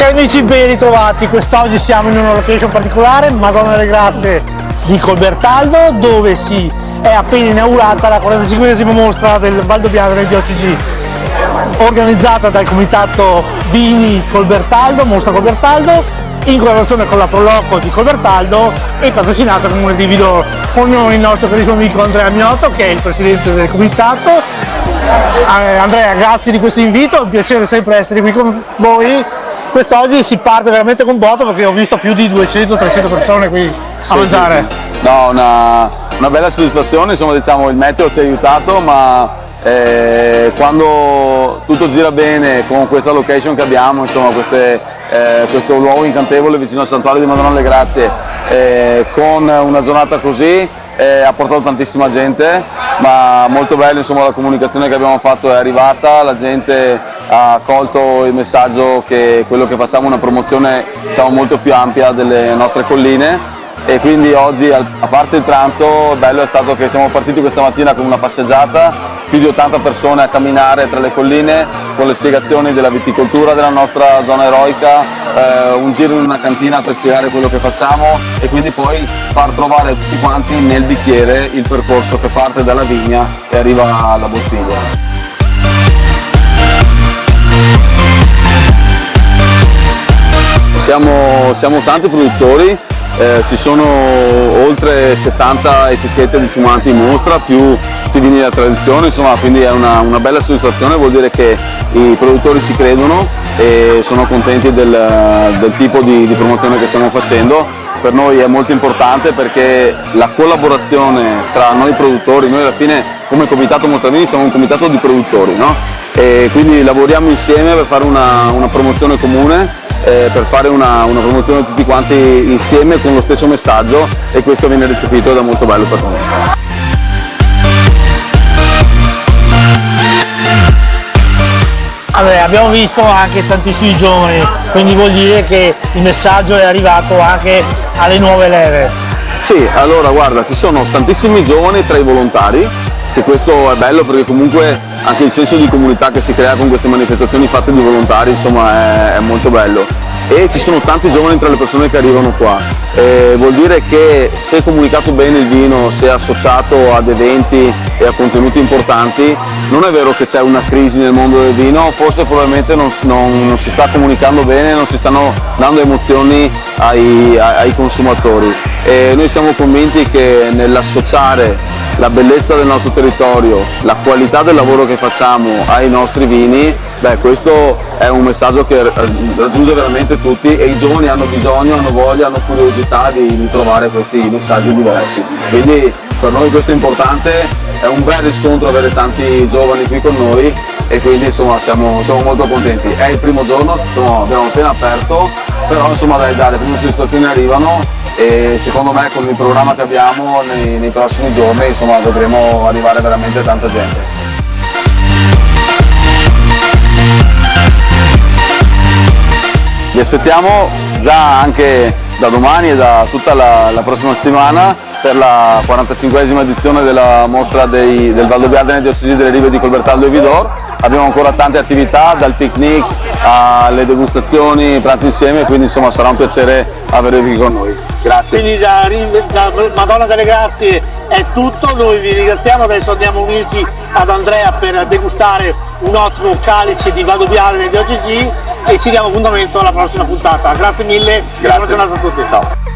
Amici, ben ritrovati. Quest'oggi siamo in una location particolare, Madonna delle Grazie di Colbertaldo, dove si è appena inaugurata la 45esima mostra del Valdobbiadene di OCG, organizzata dal comitato Vini Colbertaldo, Mostra Colbertaldo, in collaborazione con la Proloco di Colbertaldo e patrocinata dal Comune di Vidor, con noi il nostro carissimo amico Andrea Miotto, che è il presidente del comitato. Andrea, grazie di questo invito, è un piacere sempre essere qui con voi. Quest'oggi si parte veramente con botto, perché ho visto più di 200-300 persone qui a mangiare. Sì. No, una bella soddisfazione, insomma, diciamo il meteo ci ha aiutato, ma quando tutto gira bene con questa location che abbiamo, insomma, questo luogo incantevole vicino al Santuario di Madonna delle Grazie, con una giornata così, ha portato tantissima gente, ma molto bello, insomma, la comunicazione che abbiamo fatto è arrivata, la gente ha colto il messaggio che quello che facciamo è una promozione, diciamo, molto più ampia delle nostre colline, e quindi oggi, a parte il pranzo, bello è stato che siamo partiti questa mattina con una passeggiata, più di 80 persone a camminare tra le colline con le spiegazioni della viticoltura della nostra zona eroica, un giro in una cantina per spiegare quello che facciamo e quindi poi far trovare tutti quanti nel bicchiere il percorso che parte dalla vigna e arriva alla bottiglia. Siamo tanti produttori, ci sono oltre 70 etichette di sfumanti in mostra, più tutti vini della tradizione, insomma, quindi è una bella soddisfazione, vuol dire che i produttori ci credono e sono contenti del tipo di promozione che stiamo facendo. Per noi è molto importante perché la collaborazione tra noi produttori, noi alla fine come Comitato Mostra Vini siamo un comitato di produttori, no? E quindi lavoriamo insieme per fare una promozione comune, per fare una promozione tutti quanti insieme con lo stesso messaggio, e questo viene recepito ed è molto bello per noi. Allora, abbiamo visto anche tantissimi giovani, quindi vuol dire che il messaggio è arrivato anche alle nuove leve. Sì, allora guarda, ci sono tantissimi giovani tra i volontari, che questo è bello perché comunque anche il senso di comunità che si crea con queste manifestazioni fatte di volontari, insomma, è molto bello. E ci sono tanti giovani tra le persone che arrivano qua, vuol dire che se comunicato bene il vino, se associato ad eventi e a contenuti importanti, non è vero che c'è una crisi nel mondo del vino, forse probabilmente non si sta comunicando bene, non si stanno dando emozioni ai consumatori, e noi siamo convinti che nell'associare la bellezza del nostro territorio, la qualità del lavoro che facciamo ai nostri vini, questo è un messaggio che raggiunge veramente tutti, e i giovani hanno bisogno, hanno voglia, hanno curiosità di trovare questi messaggi diversi. Quindi per noi questo è importante, è un bel riscontro avere tanti giovani qui con noi, e quindi insomma siamo molto contenti. È il primo giorno, insomma, abbiamo appena aperto, però insomma le prime soddisfazioni arrivano, e secondo me con il programma che abbiamo nei prossimi giorni, insomma, vedremo arrivare veramente tanta gente. Vi aspettiamo già anche da domani e da tutta la prossima settimana per la 45esima edizione della mostra del Valdobbiadene di OCG delle Rive di Colbertaldo e Vidor. Abbiamo ancora tante attività, dal picnic alle degustazioni, pranzi insieme, quindi insomma sarà un piacere avervi con noi. Grazie. Quindi da Madonna delle Grazie è tutto, noi vi ringraziamo, adesso andiamo a unirci ad Andrea per degustare un ottimo calice di Valdobbiadene di OCG e ci diamo appuntamento alla prossima puntata. Grazie mille e buona giornata a tutti. Ciao.